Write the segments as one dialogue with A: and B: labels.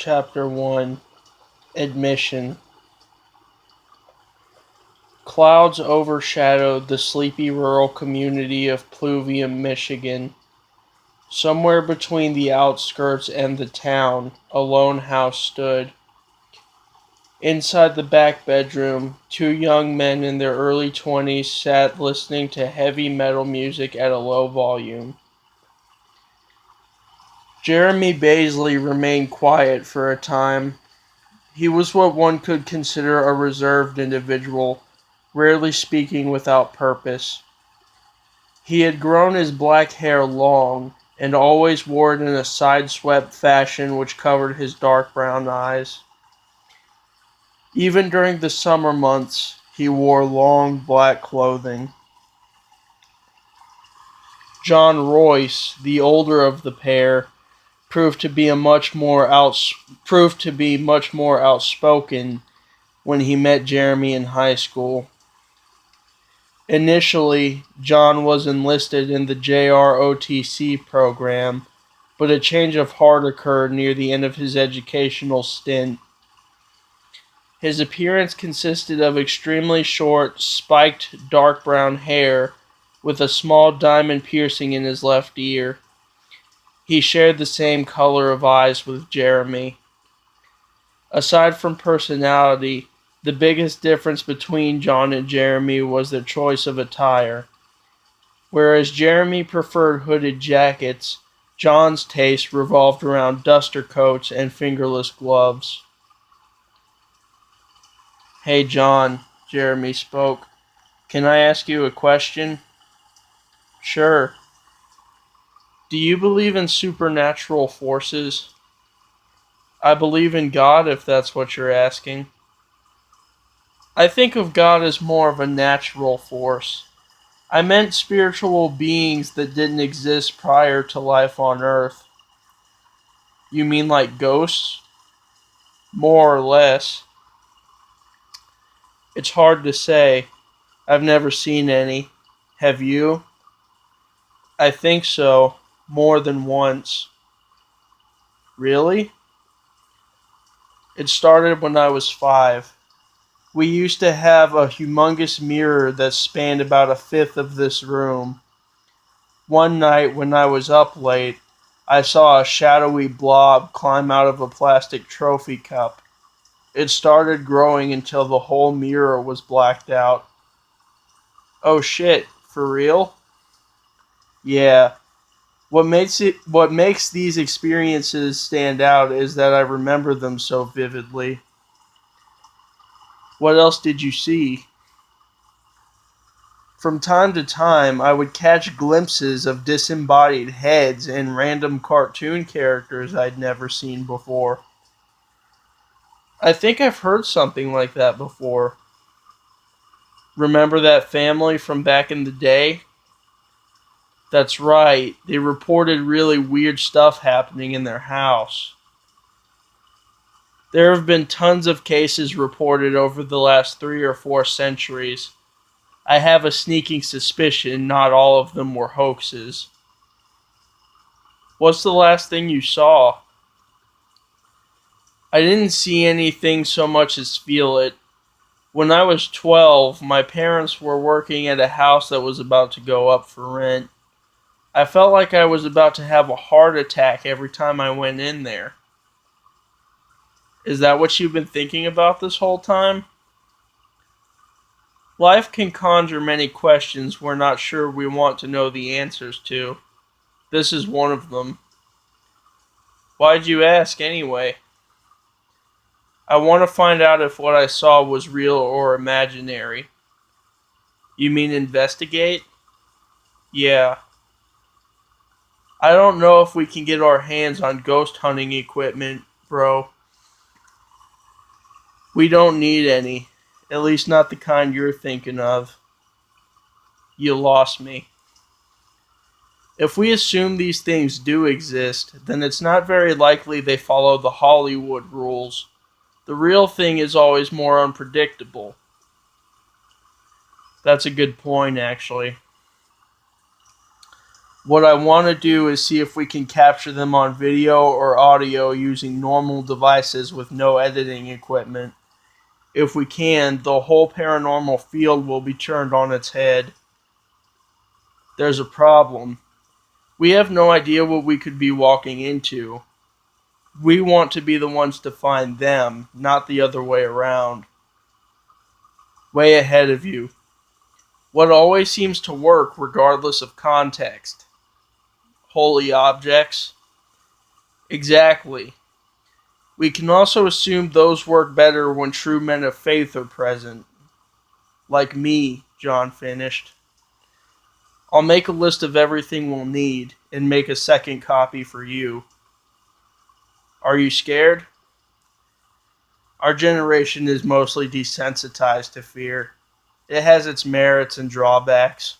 A: Chapter 1 Admission. Clouds overshadowed the sleepy rural community of Pluvium, Michigan. Somewhere between the outskirts and the town, a lone house stood. Inside the back bedroom, two young men in their early 20s sat listening to heavy metal music at a low volume. Jeremy Baisley remained quiet for a time. He was what one could consider a reserved individual, rarely speaking without purpose. He had grown his black hair long, and always wore it in a side-swept fashion which covered his dark brown eyes. Even during the summer months, he wore long black clothing. John Royce, the older of the pair, proved to be much more outspoken when he met Jeremy in high school. Initially, John was enlisted in the JROTC program, but a change of heart occurred near the end of his educational stint. His appearance consisted of extremely short, spiked dark brown hair with a small diamond piercing in his left ear. He shared the same color of eyes with Jeremy. Aside from personality, the biggest difference between John and Jeremy was their choice of attire. Whereas Jeremy preferred hooded jackets, John's taste revolved around duster coats and fingerless gloves. "Hey John," Jeremy spoke. "Can I ask you a question?" "Sure." "Do you believe in supernatural forces?" "I believe in God, if that's what you're asking." "I think of God as more of a natural force. I meant spiritual beings that didn't exist prior to life on Earth." "You mean like ghosts?" "More or less. It's hard to say. I've never seen any. Have you?" "I think so. More than once." "Really?" "It started when I was 5. We used to have a humongous mirror that spanned about a fifth of this room. One night when I was up late, I saw a shadowy blob climb out of a plastic trophy cup. It started growing until the whole mirror was blacked out." "Oh shit, for real?" "Yeah. What makes these experiences stand out is that I remember them so vividly." "What else did you see?" "From time to time, I would catch glimpses of disembodied heads and random cartoon characters I'd never seen before." "I think I've heard something like that before." "Remember that family from back in the day?" "That's right. They reported really weird stuff happening in their house." "There have been tons of cases reported over the last 3 or 4 centuries. I have a sneaking suspicion not all of them were hoaxes." "What's the last thing you saw?" "I didn't see anything so much as feel it. When I was 12, my parents were working at a house that was about to go up for rent. I felt like I was about to have a heart attack every time I went in there." "Is that what you've been thinking about this whole time?" "Life can conjure many questions we're not sure we want to know the answers to. This is one of them." "Why'd you ask, anyway?" "I want to find out if what I saw was real or imaginary." "You mean investigate?" "Yeah. I don't know if we can get our hands on ghost hunting equipment, bro." "We don't need any. At least not the kind you're thinking of." "You lost me." "If we assume these things do exist, then it's not very likely they follow the Hollywood rules. The real thing is always more unpredictable." "That's a good point, actually." What I want to do is see if we can capture them on video or audio using normal devices with no editing equipment. If we can, the whole paranormal field will be turned on its head. There's a problem. We have no idea what we could be walking into. We want to be the ones to find them, not the other way around. Way ahead of you. What always seems to work regardless of context. Holy objects. Exactly. We can also assume those work better when true men of faith are present. Like me, John finished. I'll make a list of everything we'll need and make a second copy for you. Are you scared? Our generation is mostly desensitized to fear. It has its merits and drawbacks.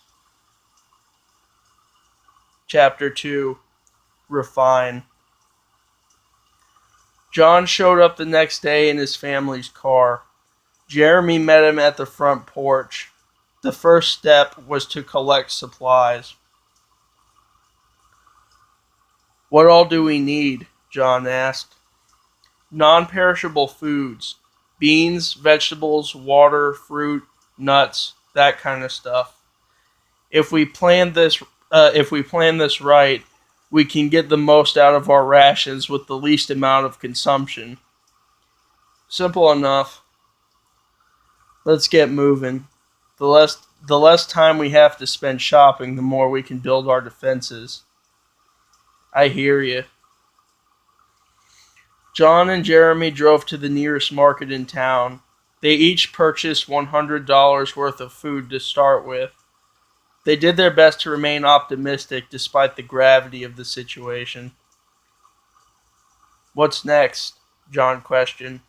A: Chapter 2. Refine. John showed up the next day in his family's car. Jeremy met him at the front porch. The first step was to collect supplies. What all do we need? John asked. Non-perishable foods. Beans, vegetables, water, fruit, nuts, that kind of stuff. If we plan this right, we can get the most out of our rations with the least amount of consumption. Simple enough. Let's get moving. The less time we have to spend shopping, the more we can build our defenses. I hear you. John and Jeremy drove to the nearest market in town. They each purchased $100 worth of food to start with. They did their best to remain optimistic despite the gravity of the situation. What's next? John questioned.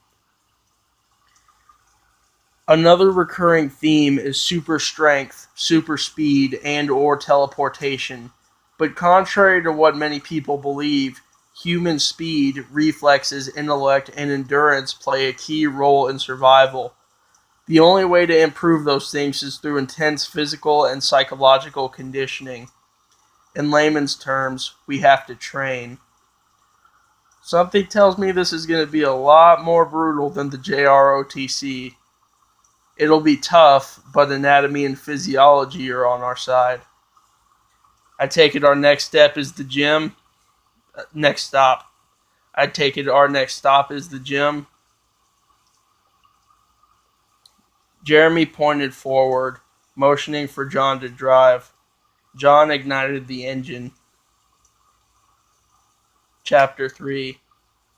A: Another recurring theme is super strength, super speed, and or teleportation. But contrary to what many people believe, human speed, reflexes, intellect, and endurance play a key role in survival. The only way to improve those things is through intense physical and psychological conditioning. In layman's terms, we have to train. Something tells me this is going to be a lot more brutal than the JROTC. It'll be tough, but anatomy and physiology are on our side. I take it our next step is the gym. Next stop. I take it our next stop is the gym. Jeremy pointed forward, motioning for John to drive. John ignited the engine. Chapter 3.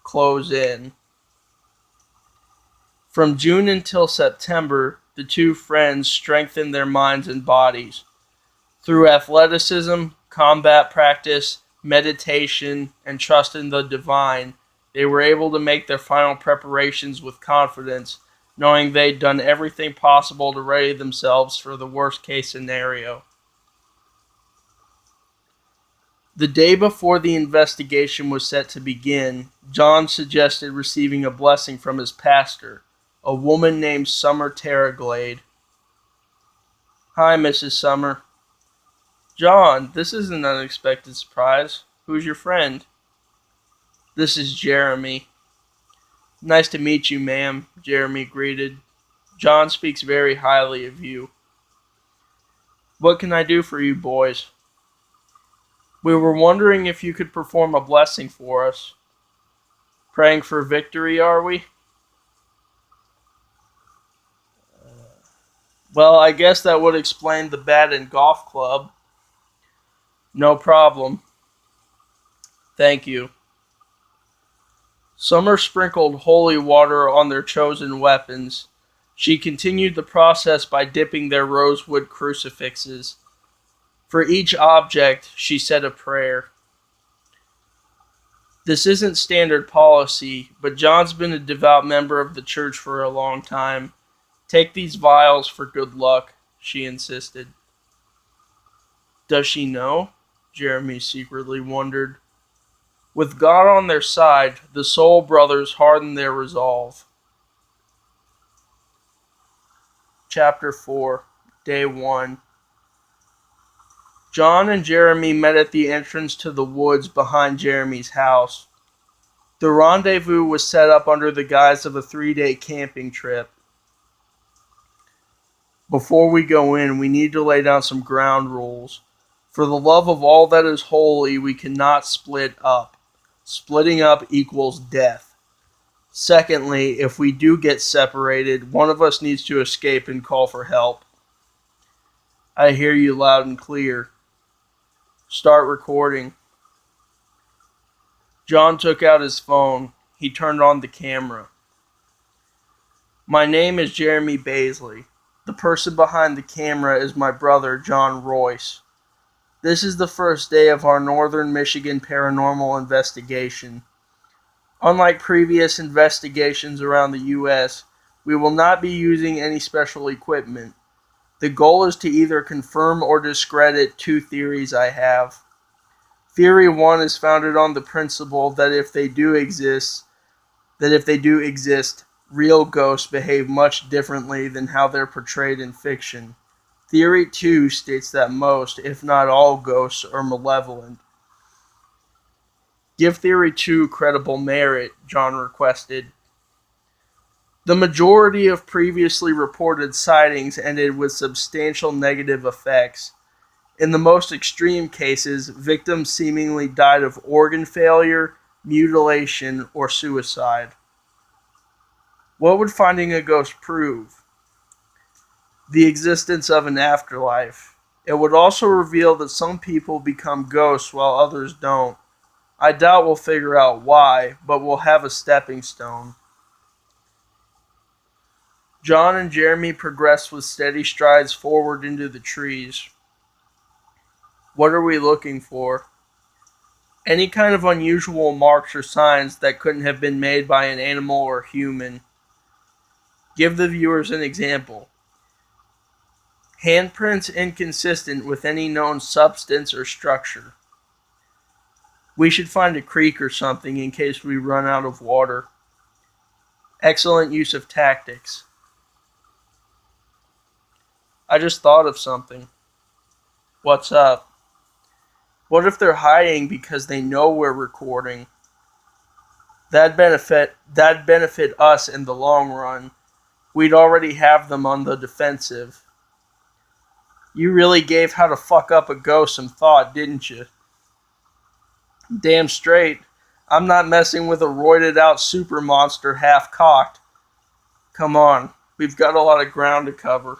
A: Close in. From June until September, the two friends strengthened their minds and bodies. Through athleticism, combat practice, meditation, and trust in the divine, they were able to make their final preparations with confidence, knowing they'd done everything possible to ready themselves for the worst-case scenario. The day before the investigation was set to begin, John suggested receiving a blessing from his pastor, a woman named Summer Terraglade. Hi, Mrs. Summer. John, this is an unexpected surprise. Who's your friend? This is Jeremy. Nice to meet you, ma'am, Jeremy greeted. John speaks very highly of you. What can I do for you boys? We were wondering if you could perform a blessing for us. Praying for victory, are we? Well, I guess that would explain the bat and golf club. No problem. Thank you. Summer sprinkled holy water on their chosen weapons. She continued the process by dipping their rosewood crucifixes. For each object, she said a prayer. This isn't standard policy, but John's been a devout member of the church for a long time. Take these vials for good luck, she insisted. Does she know? Jeremy secretly wondered. With God on their side, the Soul Brothers hardened their resolve. Chapter 4, Day 1. John and Jeremy met at the entrance to the woods behind Jeremy's house. The rendezvous was set up under the guise of a 3-day camping trip. Before we go in, we need to lay down some ground rules. For the love of all that is holy, we cannot split up. Splitting up equals death. Secondly, if we do get separated, one of us needs to escape and call for help. I hear you loud and clear. Start recording. John took out his phone. He turned on the camera. My name is Jeremy Baisley. The person behind the camera is my brother, John Royce. This is the first day of our Northern Michigan paranormal investigation. Unlike previous investigations around the U.S., we will not be using any special equipment. The goal is to either confirm or discredit 2 theories I have. Theory 1 is founded on the principle that if they do exist, real ghosts behave much differently than how they're portrayed in fiction. Theory 2 states that most, if not all, ghosts are malevolent. Give Theory 2 credible merit, John requested. The majority of previously reported sightings ended with substantial negative effects. In the most extreme cases, victims seemingly died of organ failure, mutilation, or suicide. What would finding a ghost prove? The existence of an afterlife. It would also reveal that some people become ghosts while others don't. I doubt we'll figure out why, but we'll have a stepping stone. John and Jeremy progressed with steady strides forward into the trees. What are we looking for? Any kind of unusual marks or signs that couldn't have been made by an animal or human. Give the viewers an example. Handprints inconsistent with any known substance or structure. We should find a creek or something in case we run out of water. Excellent use of tactics. I just thought of something. What's up? What if they're hiding because they know we're recording? That'd benefit us in the long run. We'd already have them on the defensive. You really gave how to fuck up a ghost some thought, didn't you? Damn straight. I'm not messing with a roided out super monster half cocked. Come on, we've got a lot of ground to cover.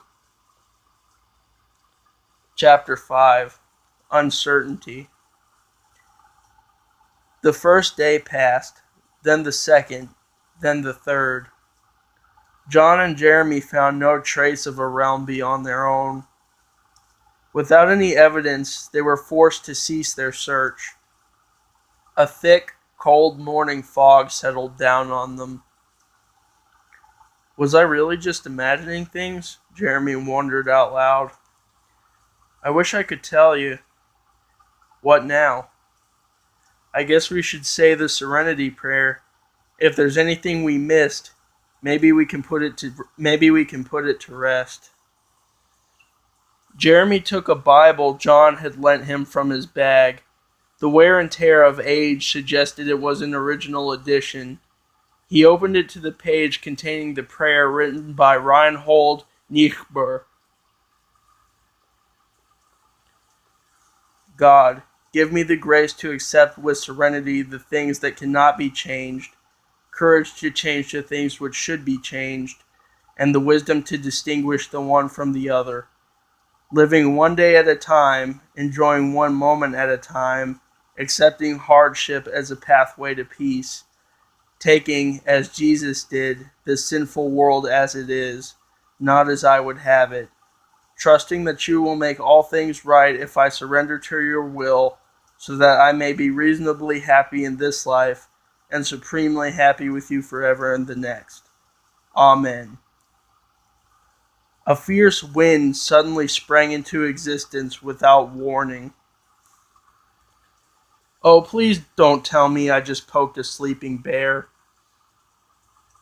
A: Chapter 5. Uncertainty. The first day passed, then the second, then the third. John and Jeremy found no trace of a realm beyond their own. Without any evidence, they were forced to cease their search. A thick, cold morning fog settled down on them. Was I really just imagining things? Jeremy wondered out loud. I wish I could tell you. What now? I guess we should say the Serenity Prayer. If there's anything we missed, maybe we can put it to rest. Jeremy took a Bible John had lent him from his bag. The wear and tear of age suggested it was an original edition. He opened it to the page containing the prayer written by Reinhold Niebuhr. God, give me the grace to accept with serenity the things that cannot be changed, courage to change the things which should be changed, and the wisdom to distinguish the one from the other. Living one day at a time, enjoying one moment at a time, accepting hardship as a pathway to peace, taking, as Jesus did, the sinful world as it is, not as I would have it, trusting that you will make all things right if I surrender to your will, so that I may be reasonably happy in this life, and supremely happy with you forever in the next. Amen. A fierce wind suddenly sprang into existence without warning. Oh, please don't tell me I just poked a sleeping bear.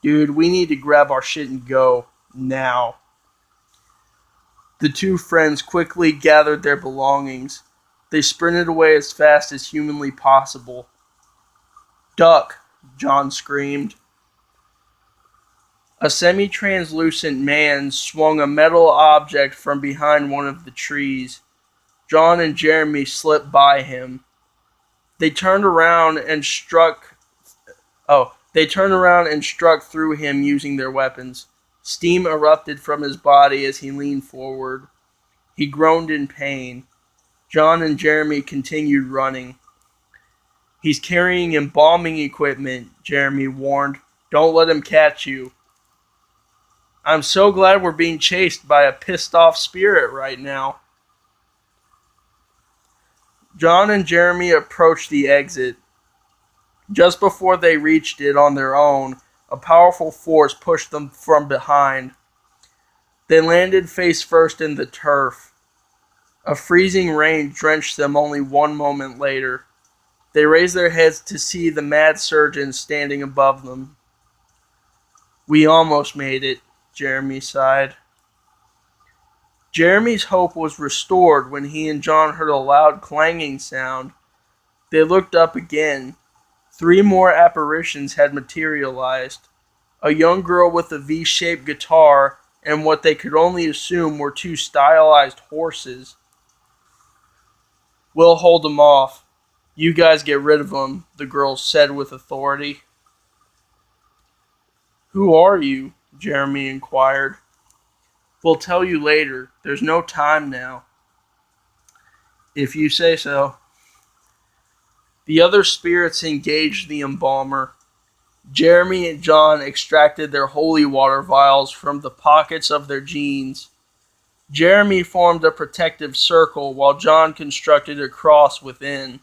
A: Dude, we need to grab our shit and go. Now. The two friends quickly gathered their belongings. They sprinted away as fast as humanly possible. "Duck!" John screamed. A semi-translucent man swung a metal object from behind one of the trees. John and Jeremy slipped by him. They turned around and struck through him using their weapons. Steam erupted from his body as he leaned forward. He groaned in pain. John and Jeremy continued running. "He's carrying embalming equipment," Jeremy warned. "Don't let him catch you." "I'm so glad we're being chased by a pissed-off spirit right now." John and Jeremy approached the exit. Just before they reached it on their own, a powerful force pushed them from behind. They landed face first in the turf. A freezing rain drenched them only one moment later. They raised their heads to see the mad surgeon standing above them. "We almost made it," Jeremy sighed. Jeremy's hope was restored when he and John heard a loud clanging sound. They looked up again. 3 more apparitions had materialized. A young girl with a V-shaped guitar and what they could only assume were 2 stylized horses. "We'll hold them off. You guys get rid of them," the girl said with authority. "Who are you?" Jeremy inquired. "We'll tell you later. There's no time now." "If you say so." The other spirits engaged the embalmer. Jeremy and John extracted their holy water vials from the pockets of their jeans. Jeremy formed a protective circle while John constructed a cross within.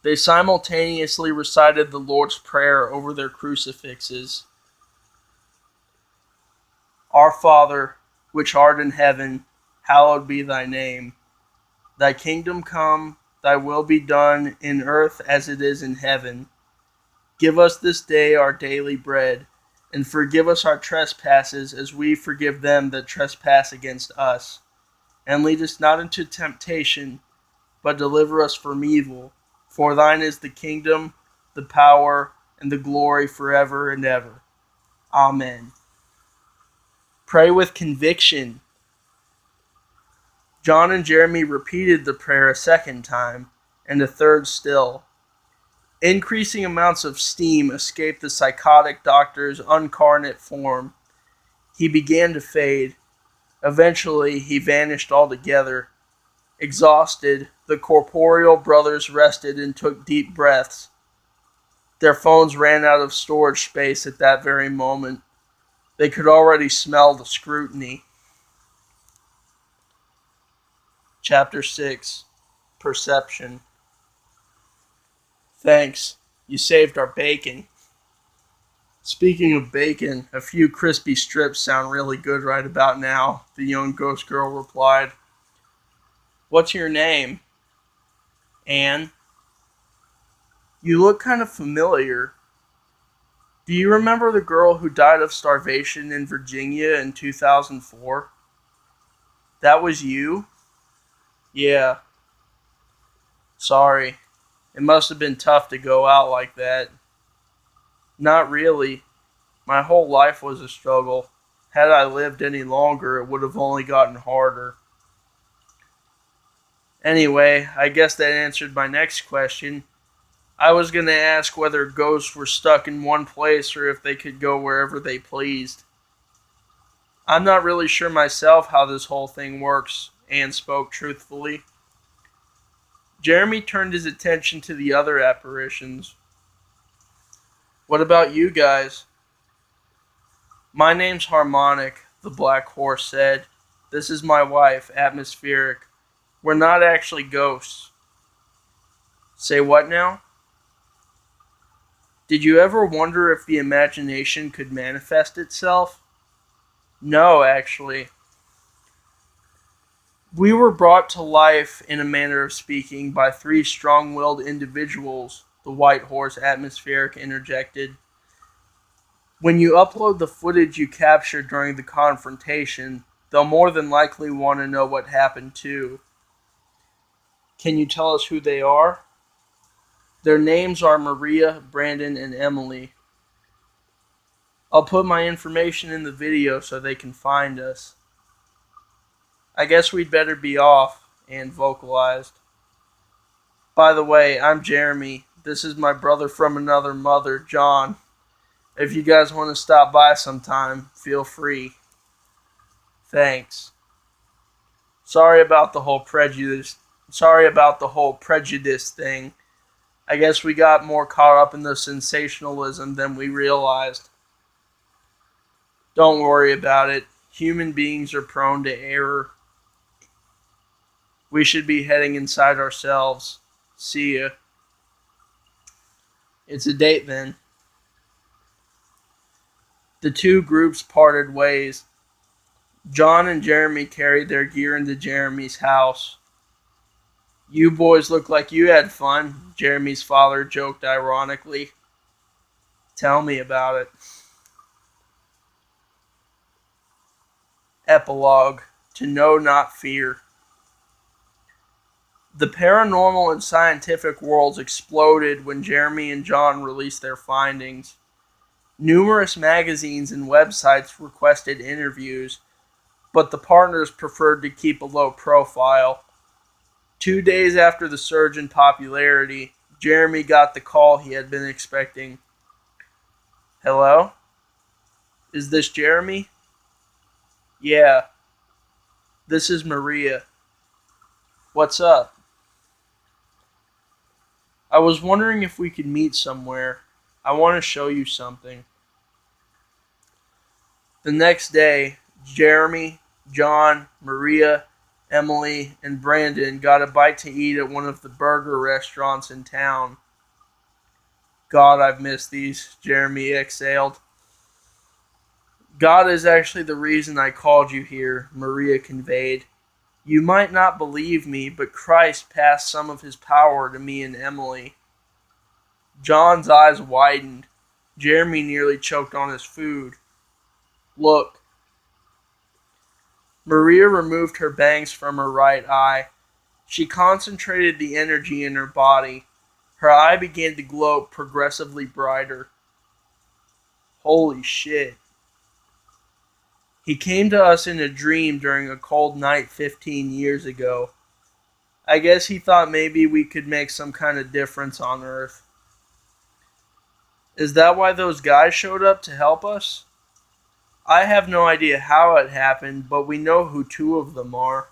A: They simultaneously recited the Lord's Prayer over their crucifixes. "Our Father, which art in heaven, hallowed be thy name. Thy kingdom come, thy will be done in earth as it is in heaven. Give us this day our daily bread, and forgive us our trespasses as we forgive them that trespass against us. And lead us not into temptation, but deliver us from evil. For thine is the kingdom, the power, and the glory forever and ever. Amen." Pray with conviction. John and Jeremy repeated the prayer a second time, and a third still. Increasing amounts of steam escaped the psychotic doctor's incarnate form. He began to fade. Eventually, he vanished altogether. Exhausted, the corporeal brothers rested and took deep breaths. Their phones ran out of storage space at that very moment. They could already smell the scrutiny. Chapter 6. Perception. "Thanks. You saved our bacon." "Speaking of bacon, a few crispy strips sound really good right about now," the young ghost girl replied. "What's your name?" "Anne." "You look kind of familiar. Do you remember the girl who died of starvation in Virginia in 2004? That was you?" "Yeah." "Sorry. It must have been tough to go out like that." "Not really. My whole life was a struggle. Had I lived any longer, it would have only gotten harder." "Anyway, I guess that answered my next question. I was going to ask whether ghosts were stuck in one place or if they could go wherever they pleased." "I'm not really sure myself how this whole thing works," Anne spoke truthfully. Jeremy turned his attention to the other apparitions. "What about you guys?" "My name's Harmonic," the black horse said. "This is my wife, Atmospheric. We're not actually ghosts." "Say what now?" "Did you ever wonder if the imagination could manifest itself?" "No, actually. We were brought to life, in a manner of speaking, by 3 strong-willed individuals," the white horse Atmospheric interjected. "When you upload the footage you captured during the confrontation, they'll more than likely want to know what happened too." Can you tell us who they are? Their names are Maria, Brandon, and Emily. I'll put my information in the video so they can find us. I guess we'd better be off, Anne vocalized. By the way, I'm Jeremy. This is my brother from another mother, John. If you guys want to stop by sometime, feel free. Thanks. Sorry about the whole prejudice thing. I guess we got more caught up in the sensationalism than we realized. Don't worry about it. Human beings are prone to error. We should be heading inside ourselves. See ya. It's a date then. The two groups parted ways. John and Jeremy carried their gear into Jeremy's house. You boys look like you had fun, Jeremy's father joked ironically. Tell me about it. Epilogue. To Know Not Fear. The paranormal and scientific worlds exploded when Jeremy and John released their findings. Numerous magazines and websites requested interviews, but the partners preferred to keep a low profile. 2 days after the surge in popularity, Jeremy got the call he had been expecting. Hello? Is this Jeremy? Yeah. This is Maria. What's up? I was wondering if we could meet somewhere. I want to show you something. The next day, Jeremy, John, Maria, Emily, and Brandon got a bite to eat at one of the burger restaurants in town. God, I've missed these, Jeremy exhaled. God is actually the reason I called you here, Maria conveyed. You might not believe me, but Christ passed some of his power to me and Emily. John's eyes widened. Jeremy nearly choked on his food. Look. Maria removed her bangs from her right eye. She concentrated the energy in her body. Her eye began to glow progressively brighter. Holy shit. He came to us in a dream during a cold night 15 years ago. I guess he thought maybe we could make some kind of difference on Earth. Is that why those guys showed up to help us? I have no idea how it happened, but we know who two of them are.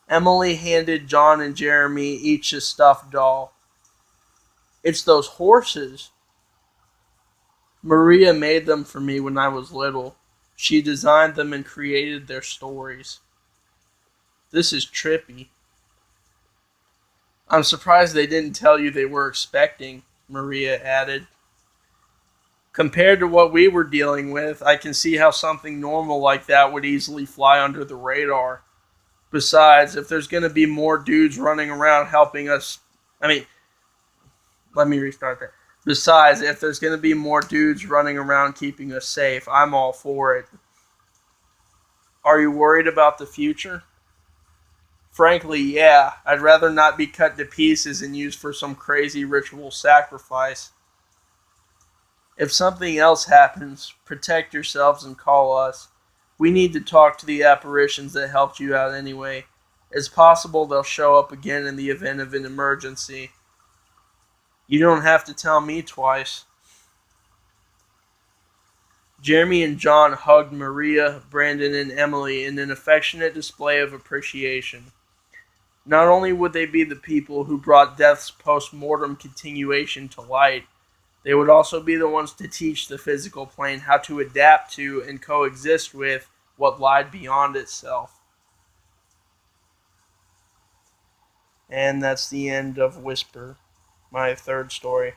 A: Emily handed John and Jeremy each a stuffed doll. It's those horses. Maria made them for me when I was little. She designed them and created their stories. This is trippy. I'm surprised they didn't tell you they were expecting, Maria added. Compared to what we were dealing with, I can see how something normal like that would easily fly under the radar. Besides, if there's going to be more dudes running around helping us... let me restart that. Besides, if there's going to be more dudes running around keeping us safe, I'm all for it. Are you worried about the future? Frankly, yeah. I'd rather not be cut to pieces and used for some crazy ritual sacrifice. If something else happens, protect yourselves and call us. We need to talk to the apparitions that helped you out anyway. It's possible they'll show up again in the event of an emergency. You don't have to tell me twice. Jeremy and John hugged Maria, Brandon, and Emily in an affectionate display of appreciation. Not only would they be the people who brought death's post-mortem continuation to light, they would also be the ones to teach the physical plane how to adapt to and coexist with what lied beyond itself. And that's the end of Whisper, my third story.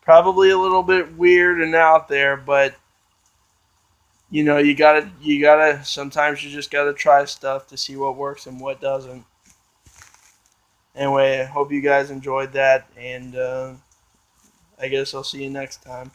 A: Probably a little bit weird and out there, but you gotta sometimes you just gotta try stuff to see what works and what doesn't. Anyway, I hope you guys enjoyed that, and I guess I'll see you next time.